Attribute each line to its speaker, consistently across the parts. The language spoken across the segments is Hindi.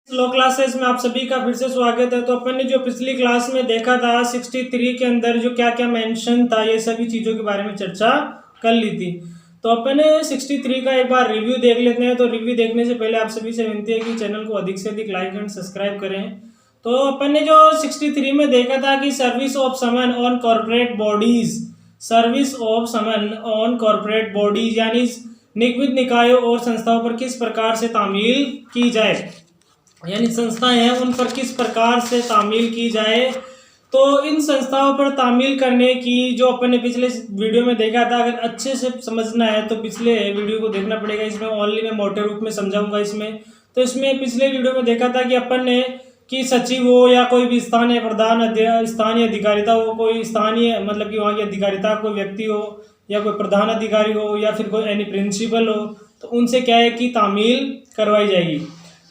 Speaker 1: लो क्लासेस में आप सभी का फिर से स्वागत है। तो अपन ने जो पिछली क्लास में देखा था 63 के अंदर जो क्या क्या मेंशन था, ये सभी चीज़ों के बारे में चर्चा कर ली थी। तो अपन ने 63 का एक बार रिव्यू देख लेते हैं। तो रिव्यू देखने से पहले आप सभी से विनती है कि चैनल को अधिक से अधिक लाइक एंड सब्सक्राइब करें। तो अपन ने जो 63 में देखा था कि service of summon on corporate bodies, service of summon on corporate bodies यानी निगमित निकायों और संस्थाओं पर किस प्रकार से तामील की जाए, यानी संस्थाएं हैं उन पर किस प्रकार से तामील की जाए। तो इन संस्थाओं पर तामील करने की जो अपन ने पिछले वीडियो में देखा था, अगर अच्छे से समझना है तो पिछले वीडियो को देखना पड़ेगा। इसमें ओनली मैं मोटे रूप में समझाऊंगा इसमें। तो इसमें पिछले वीडियो में देखा था कि अपन ने कि सचिव हो या कोई भी स्थानीय प्रधान स्थानीय अधिकारिता हो, कोई स्थानीय मतलब कि वहाँ की अधिकारिता कोई व्यक्ति हो या कोई प्रधान अधिकारी हो या फिर कोई एनी प्रिंसिपल हो, तो उनसे क्या है कि तामील करवाई जाएगी।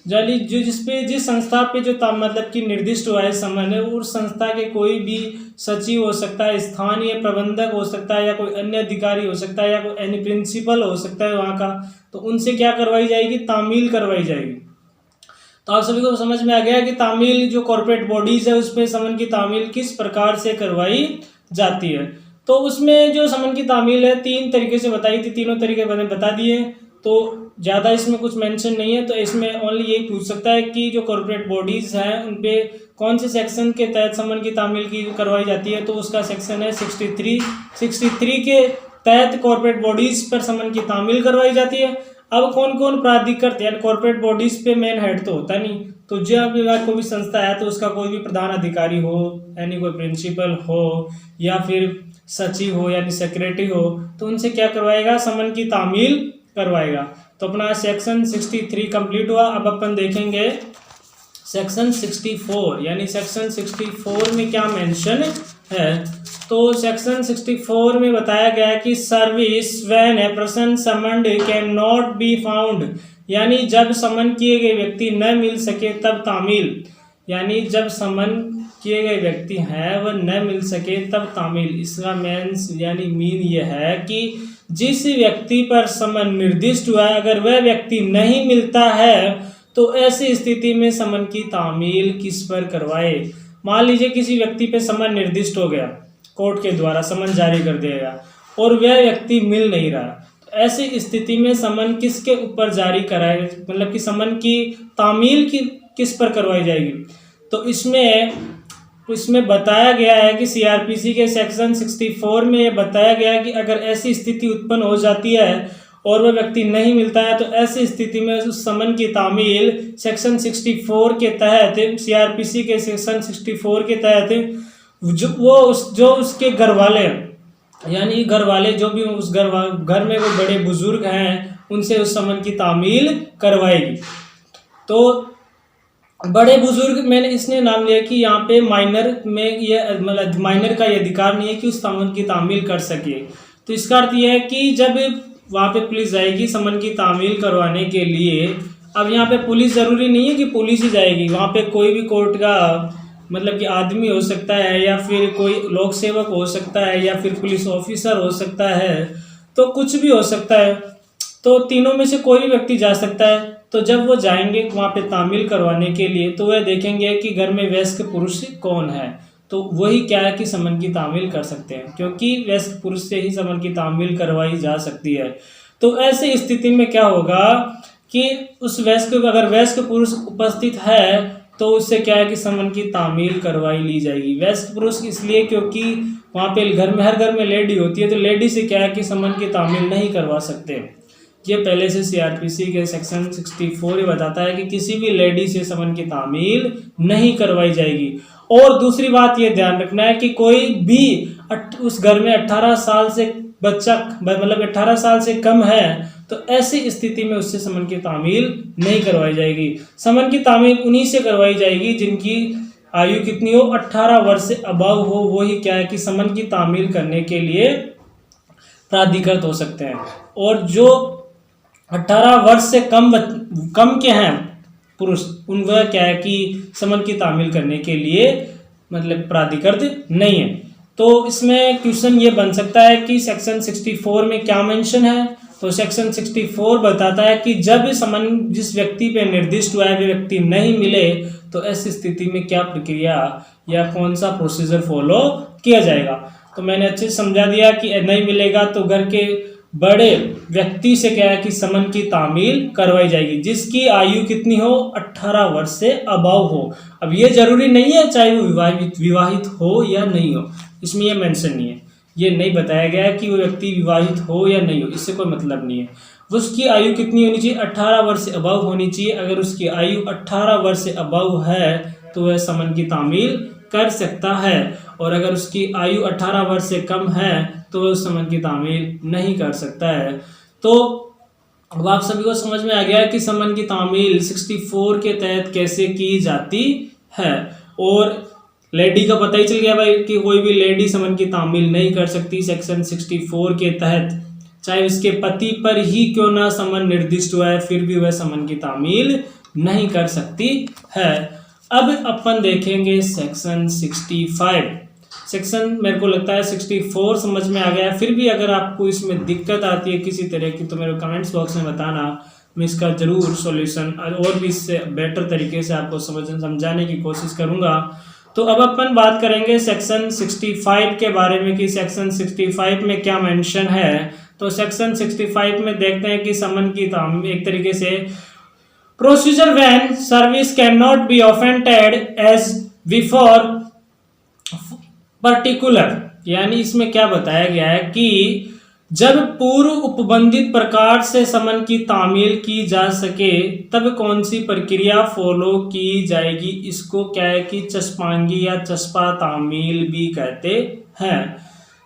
Speaker 1: जो जिस संस्था पे जो मतलब कि निर्दिष्ट हुआ है समन है, उस संस्था के कोई भी सचिव हो सकता है, स्थानीय प्रबंधक हो सकता है या कोई अन्य अधिकारी हो सकता है या कोई एनी प्रिंसिपल हो सकता है वहाँ का, तो उनसे क्या करवाई जाएगी, तामील करवाई जाएगी। तो आप सभी को समझ में आ गया कि तामील जो कॉर्पोरेट बॉडीज है उस पर समन की तामील किस प्रकार से करवाई जाती है। तो उसमें जो समन की तामील है 3 तरीके से बताई थी, तीनों तरीके मैंने बता दिए। तो ज़्यादा इसमें कुछ मेंशन नहीं है। तो इसमें ओनली यही पूछ सकता है कि जो कॉर्पोरेट बॉडीज़ हैं उन पे कौन से सेक्शन के तहत समन की तामील की करवाई जाती है। तो उसका सेक्शन है 63 के तहत कॉर्पोरेट बॉडीज़ पर समन की तामील करवाई जाती है। अब कौन कौन प्राधिकृत यानी कॉर्पोरेट बॉडीज़ पे मेन हेड तो होता नहीं, तो जब विभाग कोई भी संस्था है तो उसका कोई भी प्रधान अधिकारी हो यानी कोई प्रिंसिपल हो या फिर सचिव हो यानी सेक्रेटरी हो, तो उनसे क्या करवाएगा, समन की तामील करवाएगा। तो अपना सेक्शन 63 कंप्लीट हुआ। अब अपन देखेंगे सेक्शन 64, यानी सेक्शन 64 में क्या मेंशन है। तो सेक्शन 64 में बताया गया है कि service when a person summoned can not be found, यानी जब समन किए गए व्यक्ति न मिल सके तब तामील, यानी जब समन किए गए व्यक्ति हैं वह न मिल सके तब तामील। इसका मीन्स यानी मीन यह है कि जिस व्यक्ति पर समन निर्दिष्ट हुआ है अगर वह व्यक्ति नहीं मिलता है तो ऐसी स्थिति में समन की तामील किस पर करवाए। मान लीजिए किसी व्यक्ति पे समन निर्दिष्ट हो गया, कोर्ट के द्वारा समन जारी कर दिया गया और वह व्यक्ति मिल नहीं रहा, तो ऐसी स्थिति में समन किसके ऊपर जारी कराए, मतलब कि समन की तामील की किस पर करवाई जाएगी। तो इसमें बताया गया है कि सीआरपीसी के सेक्शन 64 में ये बताया गया है कि अगर ऐसी स्थिति उत्पन्न हो जाती है और वह व्यक्ति नहीं मिलता है तो ऐसी स्थिति में उस समन की तामील सेक्शन 64 के तहत, सीआरपीसी के सेक्शन 64 के तहत जो उसके घर वाले यानी घर वाले जो भी उस घर में वो बड़े बुजुर्ग हैं उनसे उस समन की तामील करवाएगी। तो बड़े बुजुर्ग मैंने इसने नाम लिया कि यहाँ पे माइनर में ये मतलब माइनर का ये अधिकार नहीं है कि उस समन की तामील कर सके। तो इसका अर्थ ये है कि जब वहाँ पे पुलिस जाएगी समन की तामील करवाने के लिए, अब यहाँ पे पुलिस ज़रूरी नहीं है कि पुलिस ही जाएगी, वहाँ पे कोई भी कोर्ट का मतलब कि आदमी हो सकता है या फिर कोई लोक सेवक हो सकता है या फिर पुलिस ऑफिसर हो सकता है, तो कुछ भी हो सकता है। तो तीनों में से कोई भी व्यक्ति जा सकता है। तो जब वो जाएंगे वहाँ पे तामील करवाने के लिए तो वह देखेंगे कि घर में वयस्क पुरुष कौन है, तो वही क्या है कि समन की तामील कर सकते हैं, क्योंकि वयस्क पुरुष से ही समन की तामील करवाई जा सकती है। तो ऐसी स्थिति में क्या होगा कि उस अगर वयस्क पुरुष उपस्थित है तो उससे क्या है कि समन की तामील करवाई ली जाएगी। वयस्क पुरुष इसलिए क्योंकि वहाँ पे हर घर में लेडी होती है, तो लेडी से क्या है कि समन की तामील नहीं करवा सकते। ये पहले से सीआरपीसी के सेक्शन 64 बताता है कि किसी भी लेडी से समन की तामील नहीं करवाई जाएगी। और दूसरी बात ये ध्यान रखना है कि कोई भी उस घर में 18 साल से बच्चा मतलब 18 साल से कम है तो ऐसी स्थिति में उससे समन की तामील नहीं करवाई जाएगी। समन की तामील उन्हीं से करवाई जाएगी जिनकी आयु कितनी हो, 18 वर्ष से अबव हो, वही क्या है कि समन की तामील करने के लिए प्राधिकृत हो सकते हैं। और जो 18 वर्ष से कम के हैं पुरुष, उनका क्या है कि समन की तामील करने के लिए मतलब प्राधिकृत नहीं है। तो इसमें क्वेश्चन ये बन सकता है कि सेक्शन 64 में क्या मेंशन है तो सेक्शन 64 बताता है कि जब समन जिस व्यक्ति पे निर्दिष्ट हुआ है वे व्यक्ति नहीं मिले तो ऐसी स्थिति में क्या प्रक्रिया या कौन सा प्रोसीजर फॉलो किया जाएगा। तो मैंने अच्छे से समझा दिया कि नहीं मिलेगा तो घर के बड़े व्यक्ति से क्या है कि समन की तामील करवाई जाएगी जिसकी आयु कितनी हो, 18 वर्ष से अबव हो। अब ये जरूरी नहीं है चाहे वो विवाहित हो या नहीं हो, इसमें ये मेंशन नहीं है, ये नहीं बताया गया है कि वो व्यक्ति विवाहित हो या नहीं हो, इससे कोई मतलब नहीं है। उसकी आयु कितनी होनी चाहिए, 18 वर्ष से अबव होनी चाहिए। अगर उसकी आयु 18 वर्ष से अबव है तो वह समन की तामील कर सकता है, और अगर उसकी आयु 18 वर्ष से कम है तो वह उस समन की तामील नहीं कर सकता है। तो अब आप सभी को समझ में आ गया कि समन की तामील 64 के तहत कैसे की जाती है, और लेडी का पता ही चल गया भाई कि कोई भी लेडी समन की तामील नहीं कर सकती सेक्शन 64 के तहत, चाहे उसके पति पर ही क्यों ना समन निर्दिष्ट हुआ है फिर भी वह समन की तामील नहीं कर सकती है। अब अपन देखेंगे सेक्शन 65। सेक्शन मेरे को लगता है 64 समझ में आ गया, फिर भी अगर आपको इसमें दिक्कत आती है किसी तरह की तो मेरे कमेंट्स बॉक्स में बताना, मैं इसका जरूर सॉल्यूशन और भी इससे बेटर तरीके से आपको समझाने की कोशिश करूंगा। तो अब अपन बात करेंगे सेक्शन 65 के बारे में कि सेक्शन 65 में क्या मेंशन है। तो सेक्शन 65 में देखते हैं कि समन की तामील एक तरीके से procedure when service can not be offended as before particular, यानी इसमें क्या बताया गया है कि जब पूर्व उपबंधित प्रकार से समन की तामील की जा सके तब कौन सी प्रक्रिया फॉलो की जाएगी, इसको क्या है कि चस्पांगी या चस्पा तामील भी कहते हैं।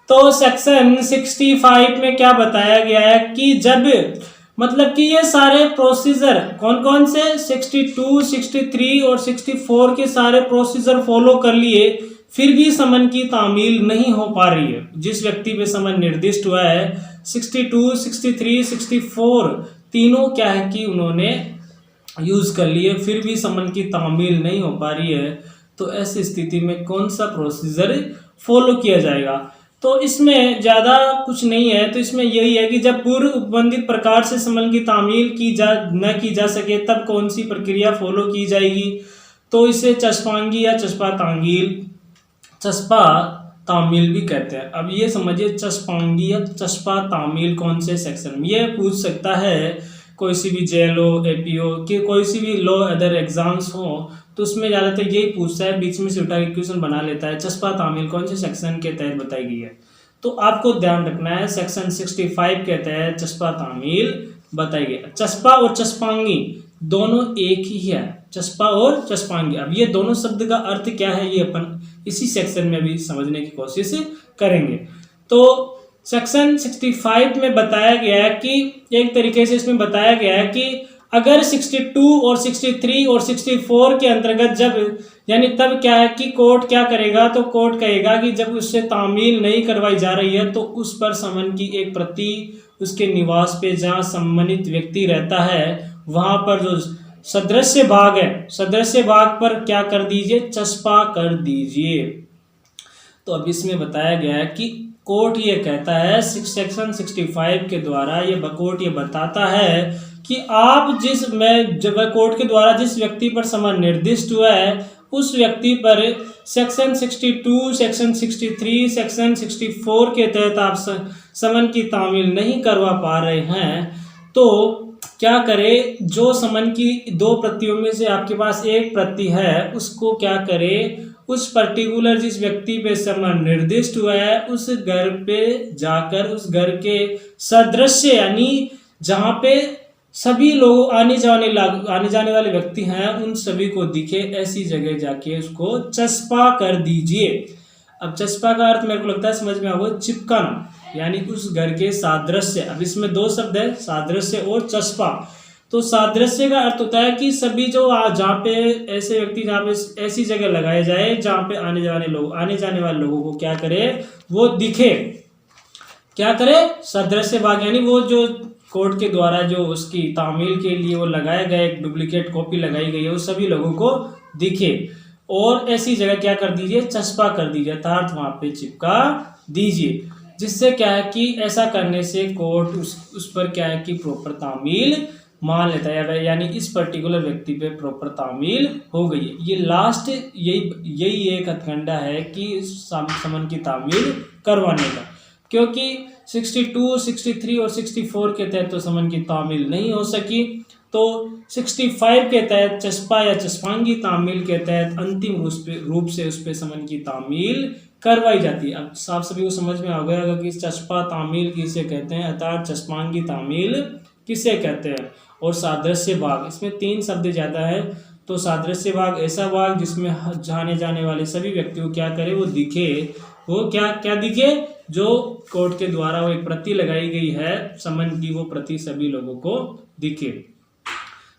Speaker 1: तो सेक्शन 65 में क्या बताया गया है कि जब मतलब कि ये सारे प्रोसीजर कौन कौन से 62, 63 और 64 के सारे प्रोसीजर फॉलो कर लिए फिर भी समन की तामील नहीं हो पा रही है। जिस व्यक्ति पे समन निर्दिष्ट हुआ है 62, 63, 64 तीनों क्या है कि उन्होंने यूज कर लिए फिर भी समन की तामील नहीं हो पा रही है, तो ऐसी स्थिति में कौन सा प्रोसीजर फॉलो किया जाएगा। तो इसमें ज़्यादा कुछ नहीं है, तो इसमें यही है कि जब पूर्व उपबंधित प्रकार से समन की तामील न की जा सके तब कौन सी प्रक्रिया फॉलो की जाएगी। तो इसे चस्पांगी या चस्पा तामील भी कहते हैं। अब ये समझिए चस्पांगी या चस्पा तामील कौन से सेक्शन में, ये पूछ सकता है कोई सी भी जेएलओ, एपीओ कि कोई सी भी लॉ अदर एग्जाम्स हो तो उसमें ज़्यादातर यही पूछता है, बीच में से उठा के क्वेश्चन बना लेता है चस्पा तामील कौन से सेक्शन के तहत बताई गई है। तो आपको ध्यान रखना है सेक्शन 65 के तहत चस्पा तामील बताई गई। चस्पा और चस्पांगी दोनों एक ही है, चस्पा और चस्पांगी। अब ये दोनों शब्द का अर्थ क्या है ये अपन इसी सेक्शन में भी समझने की कोशिश करेंगे। तो सेक्शन 65 में बताया गया है कि एक तरीके से इसमें बताया गया है कि अगर 62 और 63 और 64 के अंतर्गत जब यानी तब क्या है कि कोर्ट क्या करेगा, तो कोर्ट कहेगा कि जब उससे तामील नहीं करवाई जा रही है तो उस पर समन की एक प्रति उसके निवास पे जहाँ सम्मानित व्यक्ति रहता है वहां पर जो सदृश्य भाग है सदृश्य भाग पर क्या कर दीजिए, चस्पा कर दीजिए। तो अब इसमें बताया गया है कि कोर्ट ये कहता है सेक्शन 65 के द्वारा कोर्ट ये बताता है कि आप जब कोर्ट के द्वारा जिस व्यक्ति पर समन निर्दिष्ट हुआ है उस व्यक्ति पर सेक्शन 62, सेक्शन 63, सेक्शन 64 के तहत आप समन की तामील नहीं करवा पा रहे हैं तो क्या करे, जो समन की 2 प्रतियों में से आपके पास एक प्रति है उसको क्या करे, उस पर्टिकुलर जिस व्यक्ति पे समन निर्दिष्ट हुआ है उस घर पे जाकर उस घर के सदृश्य यानी जहाँ पे सभी लोग आने जाने वाले व्यक्ति हैं उन सभी को दिखे ऐसी जगह जाके उसको चस्पा कर दीजिए। अब चस्पा का अर्थ मेरे को लगता है समझ में आओगे, चिपकाना यानी उस घर के सादृश्य। अब इसमें 2 शब्द है, सादृश्य और चस्पा। तो सादृश्य का अर्थ होता है कि सभी जो जहाँ पे ऐसे व्यक्ति जहाँ पे ऐसी जगह लगाए जाए जहाँ पे आने जाने वाले लोगों को क्या करे, वो दिखे, क्या करे, सदृश्य भाग यानी वो जो कोर्ट के द्वारा जो उसकी तामील के लिए वो लगाया गया एक डुप्लीकेट कॉपी लगाई गई है वो सभी लोगों को दिखे, और ऐसी जगह क्या कर दीजिए, चस्पा कर दीजिए अर्थात वहां पे चिपका दीजिए। जिससे क्या है कि ऐसा करने से कोर्ट उस पर क्या है कि प्रॉपर तामील मान लेता है, यानी इस पर्टिकुलर व्यक्ति पे प्रॉपर तामील हो गई है। ये लास्ट यही एक हथकंडा है कि समन की तामील करवाने का, क्योंकि 62, 63 और 64 के तहत तो समन की तामील नहीं हो सकी, तो 65 के तहत चस्पा या चस्पांगी तामील के तहत अंतिम रूप से उस पर समन की तामील करवाई जाती है। अब साफ सभी को समझ में आ गया होगा कि चस्पा तामील किसे कहते हैं अर्थात चस्पांगी तामील किसे कहते हैं। और सादृश्य भाग, इसमें 3 शब्द ज़्यादा है। तो सादृश्य भाग ऐसा भाग जिसमें जाने जाने वाले सभी व्यक्तियों क्या करे वो दिखे, वो क्या दिखे, जो कोर्ट के द्वारा वो एक प्रति लगाई गई है समन की, वो प्रति सभी लोगों को दिखे।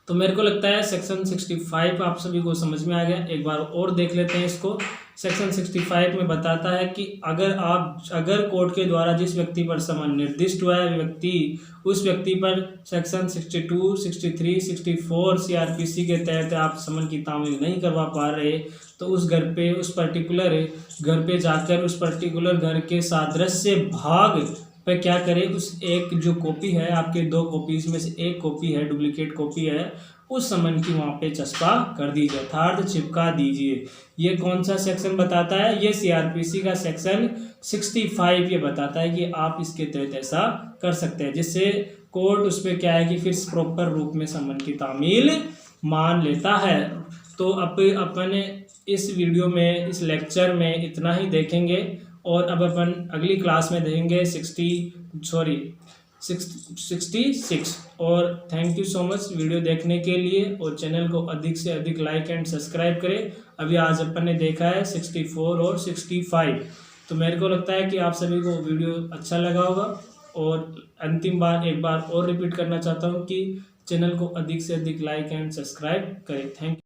Speaker 1: तो मेरे को लगता है सेक्शन 65 आप सभी को समझ में आ गया। एक बार और देख लेते हैं इसको। सेक्शन 65 में बताता है कि अगर कोर्ट के द्वारा जिस व्यक्ति पर समन निर्दिष्ट हुआ है उस व्यक्ति पर सेक्शन 62, 63, 64 सीआरपीसी के तहत आप समन की तामील नहीं करवा पा रहे, तो उस पर्टिकुलर घर पे जाकर उस पर्टिकुलर घर के सादृश्य भाग पे क्या करें, उस एक जो कॉपी है, आपके 2 कॉपीज में से एक कॉपी है, डुप्लीकेट कॉपी है, उस समन की वहाँ पे चस्पा कर दीजिए अर्थात चिपका दीजिए। ये कौन सा सेक्शन बताता है? ये सीआरपीसी का सेक्शन 65 ये बताता है कि आप इसके तहत ऐसा कर सकते हैं, जिससे कोर्ट उस पर क्या है कि फिर प्रॉपर रूप में समन की तामील मान लेता है। तो अपन इस वीडियो में, इस लेक्चर में इतना ही देखेंगे, और अब अपन अगली क्लास में देखेंगे 66। और thank you so much video देखने के लिए, और चैनल को अधिक से अधिक लाइक एंड सब्सक्राइब करें। अभी आज अपन ने देखा है 64 और 65। तो मेरे को लगता है कि आप सभी को वीडियो अच्छा लगा होगा, और अंतिम बार एक बार और रिपीट करना चाहता हूँ कि चैनल को अधिक से अधिक लाइक एंड सब्सक्राइब करें। Thank you.